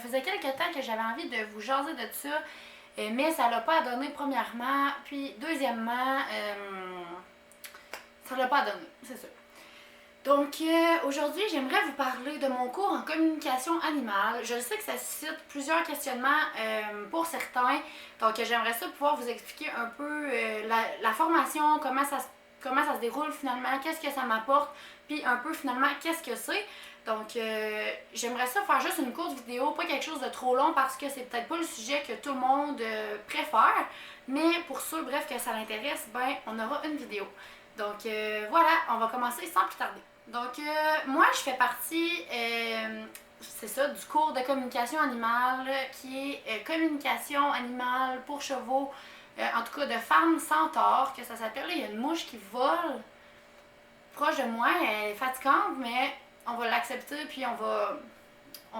faisait quelques temps que j'avais envie de vous jaser de ça, mais ça l'a pas donné premièrement, puis deuxièmement, ça l'a pas donné, c'est ça. Donc aujourd'hui, j'aimerais vous parler de mon cours en communication animale. Je sais que ça suscite plusieurs questionnements pour certains, donc j'aimerais ça pouvoir vous expliquer un peu la formation, comment ça se déroule finalement, qu'est-ce que ça m'apporte, puis un peu finalement qu'est-ce que c'est. Donc j'aimerais ça faire juste une courte vidéo, pas quelque chose de trop long parce que c'est peut-être pas le sujet que tout le monde préfère, mais pour ceux, bref, que ça l'intéresse, ben on aura une vidéo. Donc voilà, on va commencer sans plus tarder. Donc moi je fais partie, c'est ça, du cours de communication animale qui est communication animale pour chevaux, en tout cas de femmes centaures, que ça s'appelle. Il y a une mouche qui vole proche de moi, elle est fatigante, mais on va l'accepter puis on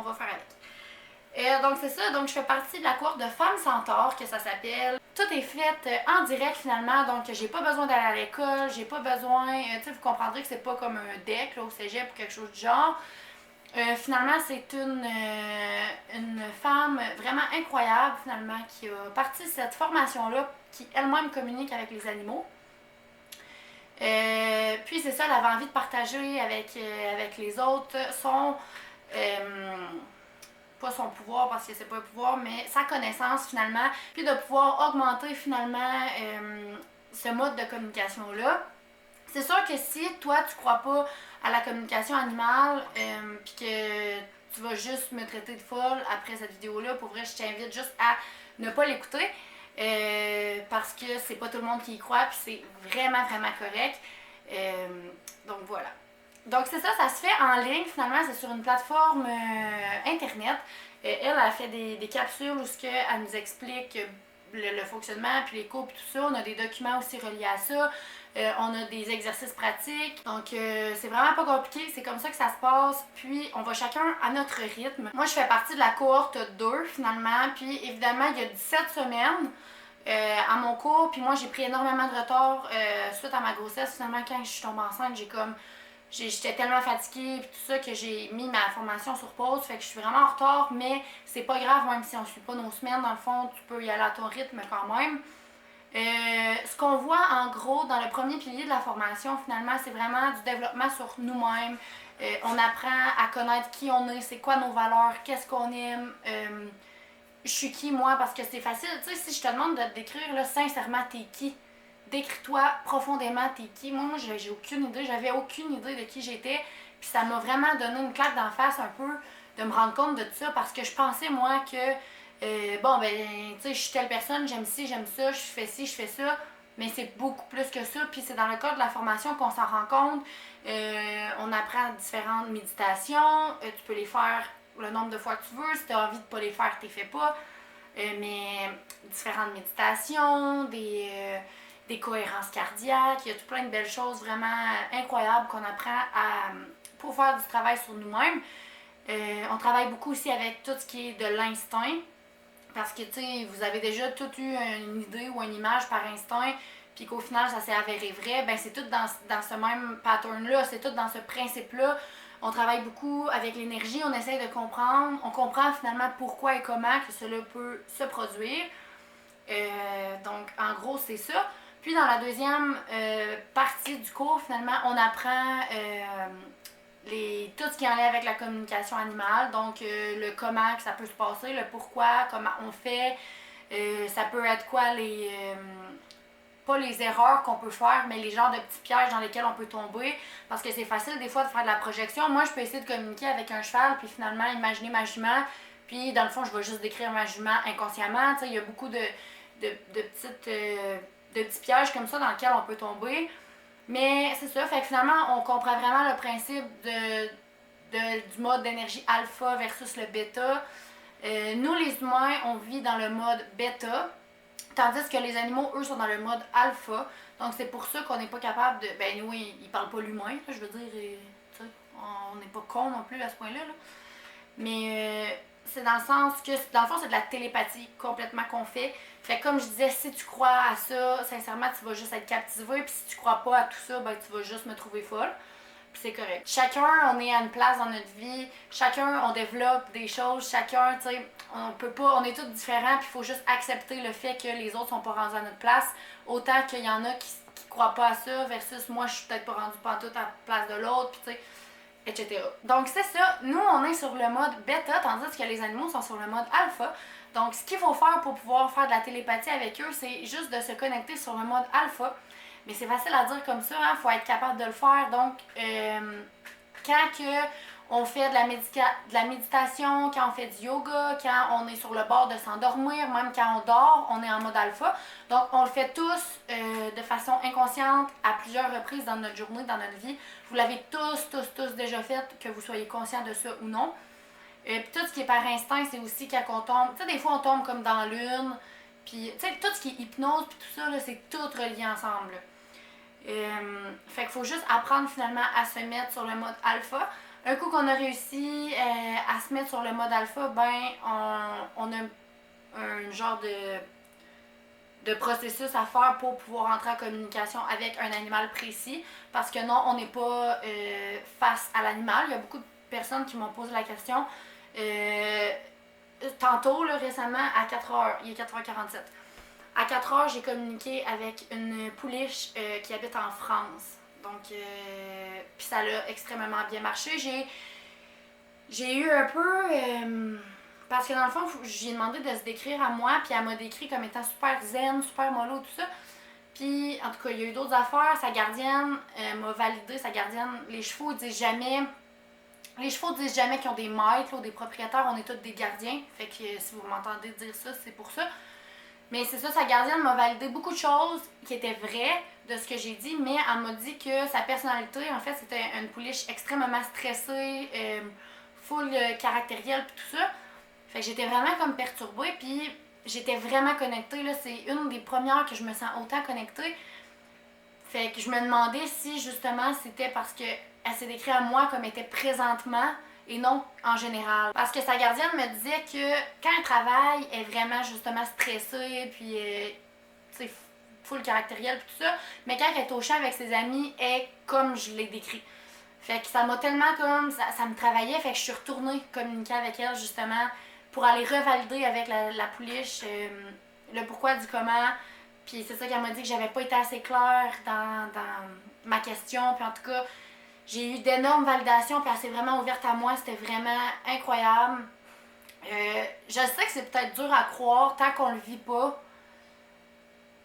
va faire avec. Donc c'est ça, donc je fais partie de la cohorte de femmes centaures que ça s'appelle. Tout est fait en direct finalement, donc j'ai pas besoin d'aller à l'école, j'ai pas besoin, tu sais, vous comprendrez que c'est pas comme un deck là, au cégep ou quelque chose du genre. Finalement, c'est une femme vraiment incroyable finalement qui a parti de cette formation-là, qui elle-même communique avec les animaux. Puis c'est ça, elle avait envie de partager avec les autres pas son pouvoir parce que c'est pas un pouvoir, mais sa connaissance finalement, puis de pouvoir augmenter finalement ce mode de communication-là. C'est sûr que si toi tu crois pas à la communication animale, puis que tu vas juste me traiter de folle après cette vidéo-là, pour vrai, je t'invite juste à ne pas l'écouter. Parce que c'est pas tout le monde qui y croit, puis c'est vraiment, vraiment correct. Donc voilà. Donc c'est ça, ça se fait en ligne finalement, c'est sur une plateforme internet. Elle a fait des capsules où elle nous explique le fonctionnement, puis les cours, puis tout ça. On a des documents aussi reliés à ça. On a des exercices pratiques. Donc c'est vraiment pas compliqué, c'est comme ça que ça se passe. Puis on va chacun à notre rythme. Moi je fais partie de la cohorte 2 finalement. Puis évidemment il y a 17 semaines à mon cours. Puis moi j'ai pris énormément de retard suite à ma grossesse. Finalement quand je suis tombée enceinte, j'étais tellement fatiguée et tout ça que j'ai mis ma formation sur pause, fait que je suis vraiment en retard, mais c'est pas grave, même si on suit pas nos semaines, dans le fond, tu peux y aller à ton rythme quand même. Ce qu'on voit en gros dans le premier pilier de la formation, finalement, c'est vraiment du développement sur nous-mêmes. On apprend à connaître qui on est, c'est quoi nos valeurs, qu'est-ce qu'on aime. Je suis qui moi, parce que c'est facile, tu sais, si je te demande de te décrire là, sincèrement t'es qui, décris-toi profondément t'es qui. Moi j'ai aucune idée, j'avais aucune idée de qui j'étais, puis ça m'a vraiment donné une claque d'en face un peu de me rendre compte de tout ça, parce que je pensais moi que bon ben tu sais je suis telle personne, j'aime ci, j'aime ça, je fais ci, je fais ça, mais c'est beaucoup plus que ça, puis c'est dans le cadre de la formation qu'on s'en rend compte. On apprend différentes méditations, tu peux les faire le nombre de fois que tu veux, si tu as envie de pas les faire, tu les fais pas, mais différentes méditations, des cohérences cardiaques, il y a tout plein de belles choses vraiment incroyables qu'on apprend pour faire du travail sur nous-mêmes. On travaille beaucoup aussi avec tout ce qui est de l'instinct, parce que tu sais, vous avez déjà tout eu une idée ou une image par instinct, puis qu'au final ça s'est avéré vrai, ben c'est tout dans ce même pattern-là, c'est tout dans ce principe-là. On travaille beaucoup avec l'énergie, on essaie de comprendre, on comprend finalement pourquoi et comment que cela peut se produire. Donc en gros c'est ça. Puis dans la deuxième partie du cours, finalement, on apprend tout ce qui est en lien avec la communication animale, donc le comment que ça peut se passer, le pourquoi, comment on fait, ça peut être quoi pas les erreurs qu'on peut faire, mais les genres de petits pièges dans lesquels on peut tomber, parce que c'est facile des fois de faire de la projection. Moi, je peux essayer de communiquer avec un cheval, puis finalement imaginer ma jument, puis dans le fond, je vais juste décrire ma jument inconsciemment. Tu sais, il y a beaucoup de petits pièges comme ça dans lesquels on peut tomber. Mais c'est ça, fait que finalement, on comprend vraiment le principe du mode d'énergie alpha versus le bêta. Nous, les humains, on vit dans le mode bêta, tandis que les animaux, eux, sont dans le mode alpha. Donc, c'est pour ça qu'on n'est pas capable de... Ben, nous, ils parlent pas l'humain, je veux dire, tu sais, on n'est pas con non plus à ce point-là. Là. Mais c'est dans le sens que, dans le fond, c'est de la télépathie complètement qu'on fait. Fait que comme je disais, si tu crois à ça, sincèrement, tu vas juste être captivé. Puis si tu crois pas à tout ça, ben tu vas juste me trouver folle. puis c'est correct. Chacun, on est à une place dans notre vie, chacun, on développe des choses, chacun, tu sais, on peut pas, on est tous différents, puis il faut juste accepter le fait que les autres sont pas rendus à notre place, autant qu'il y en a qui croient pas à ça, versus moi, je suis peut-être pas rendue pantoute à la place de l'autre, puis tu sais, etc. Donc c'est ça, nous on est sur le mode bêta, tandis que les animaux sont sur le mode alpha. Donc ce qu'il faut faire pour pouvoir faire de la télépathie avec eux, c'est juste de se connecter sur le mode alpha. Mais c'est facile à dire comme ça, hein, faut être capable de le faire. Donc quand que on fait de la méditation, quand on fait du yoga, quand on est sur le bord de s'endormir, même quand on dort, on est en mode alpha. Donc, on le fait tous de façon inconsciente à plusieurs reprises dans notre journée, dans notre vie. Vous l'avez tous déjà fait, que vous soyez conscient de ça ou non. Puis tout ce qui est par instinct, c'est aussi quand on tombe. Tu sais, des fois, on tombe comme dans l'une. Puis, tu sais, tout ce qui est hypnose, puis tout ça, là, c'est tout relié ensemble. Fait qu'il faut juste apprendre finalement à se mettre sur le mode alpha. Un coup qu'on a réussi à se mettre sur le mode alpha, ben on a un genre de processus à faire pour pouvoir entrer en communication avec un animal précis. Parce que non, on n'est pas face à l'animal. Il y a beaucoup de personnes qui m'ont posé la question. Tantôt, là, récemment, à 4h, il est 4h47. À 4h, j'ai communiqué avec une pouliche qui habite en France. Donc, puis ça a extrêmement bien marché. J'ai eu un peu... parce que dans le fond, j'ai demandé de se décrire à moi, puis elle m'a décrit comme étant super zen, super mollo, tout ça. Puis, en tout cas, il y a eu d'autres affaires. Sa gardienne m'a validé, sa gardienne, les chevaux disent jamais... Les chevaux disent jamais qu'ils ont des maîtres ou des propriétaires, on est tous des gardiens. Fait que si vous m'entendez dire ça, c'est pour ça. Mais c'est ça, sa gardienne m'a validé beaucoup de choses qui étaient vraies de ce que j'ai dit, mais elle m'a dit que sa personnalité, en fait, c'était une pouliche extrêmement stressée, full caractérielle pis tout ça. Fait que j'étais vraiment comme perturbée, puis j'étais vraiment connectée, là. C'est une des premières que je me sens autant connectée. Fait que je me demandais si, justement, c'était parce que elle s'est décrite à moi comme elle était présentement, et non en général. Parce que sa gardienne me disait que quand elle travaille, elle est vraiment justement stressée, puis tu sais, full caractérielle, puis tout ça. Mais quand elle est au champ avec ses amis, elle est comme je l'ai décrit. Fait que ça m'a tellement comme. Ça me travaillait, fait que je suis retournée communiquer avec elle justement pour aller revalider avec la pouliche le pourquoi du comment. Puis c'est ça qu'elle m'a dit que j'avais pas été assez claire dans ma question. Puis en tout cas, j'ai eu d'énormes validations, puis elle s'est vraiment ouverte à moi. C'était vraiment incroyable. Je sais que c'est peut-être dur à croire tant qu'on le vit pas.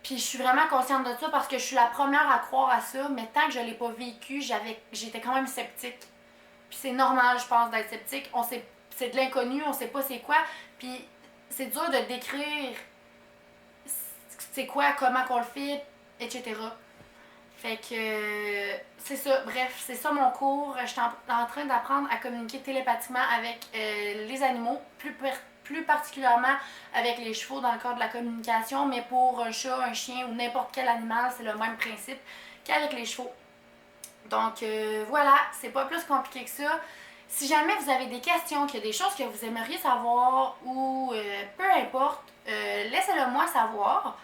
Puis je suis vraiment consciente de ça parce que je suis la première à croire à ça, mais tant que je l'ai pas vécu, j'étais quand même sceptique. Puis c'est normal, je pense, d'être sceptique. C'est de l'inconnu, on sait pas c'est quoi. Puis c'est dur de décrire c'est quoi, comment qu'on le fait, etc. Fait que c'est ça, bref, c'est ça mon cours. Je suis en train d'apprendre à communiquer télépathiquement avec les animaux, plus particulièrement avec les chevaux dans le cadre de la communication, mais pour un chat, un chien ou n'importe quel animal, c'est le même principe qu'avec les chevaux. Donc voilà, c'est pas plus compliqué que ça. Si jamais vous avez des questions, qu'il y a des choses que vous aimeriez savoir ou peu importe, laissez-le moi savoir.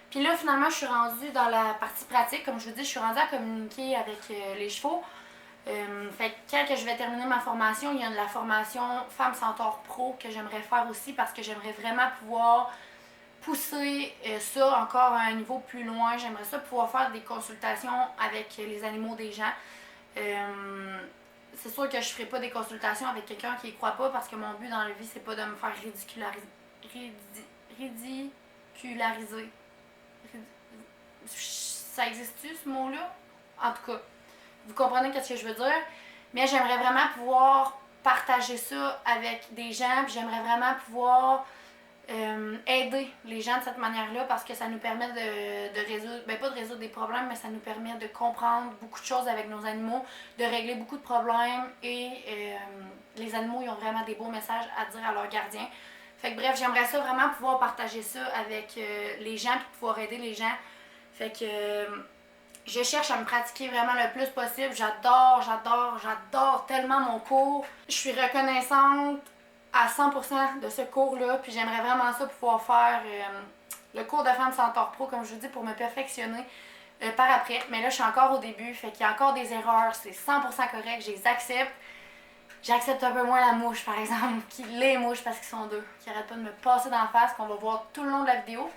Puis là, finalement, je suis rendue dans la partie pratique. Comme je vous dis, je suis rendue à communiquer avec les chevaux. Fait que quand que je vais terminer ma formation, il y a de la formation Femme Centaure Pro que j'aimerais faire aussi parce que j'aimerais vraiment pouvoir pousser ça encore à un niveau plus loin. J'aimerais ça pouvoir faire des consultations avec les animaux des gens. C'est sûr que je ferai pas des consultations avec quelqu'un qui y croit pas parce que mon but dans la vie, c'est pas de me faire ridiculariser. Ça existe-tu ce mot-là? En tout cas, vous comprenez ce que je veux dire. Mais j'aimerais vraiment pouvoir partager ça avec des gens, puis j'aimerais vraiment pouvoir aider les gens de cette manière-là parce que ça nous permet de résoudre, ben pas de résoudre des problèmes, mais ça nous permet de comprendre beaucoup de choses avec nos animaux, de régler beaucoup de problèmes et les animaux ils ont vraiment des beaux messages à dire à leurs gardiens. Fait que bref, j'aimerais ça vraiment pouvoir partager ça avec les gens puis pouvoir aider les gens. Fait que je cherche à me pratiquer vraiment le plus possible. J'adore tellement mon cours. Je suis reconnaissante à 100% de ce cours-là. Puis j'aimerais vraiment ça pouvoir faire le cours de Femme Centaure Pro, comme je vous dis, pour me perfectionner. par après. Mais là, je suis encore au début, fait qu'il y a encore des erreurs, c'est 100% correct, je les accepte. J'accepte un peu moins la mouche, par exemple, les mouches parce qu'ils sont deux, qui arrêtent pas de me passer dans la face, qu'on va voir tout le long de la vidéo.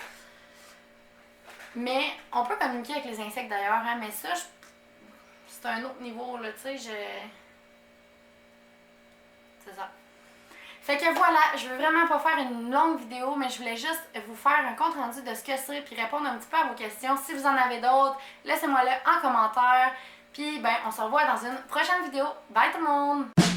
Mais on peut communiquer avec les insectes d'ailleurs, hein, mais ça, c'est un autre niveau, là, tu sais, c'est ça. Fait que voilà, je veux vraiment pas faire une longue vidéo, mais je voulais juste vous faire un compte rendu de ce que c'est, puis répondre un petit peu à vos questions. Si vous en avez d'autres, laissez-moi le en commentaire. Puis ben, on se revoit dans une prochaine vidéo. Bye tout le monde!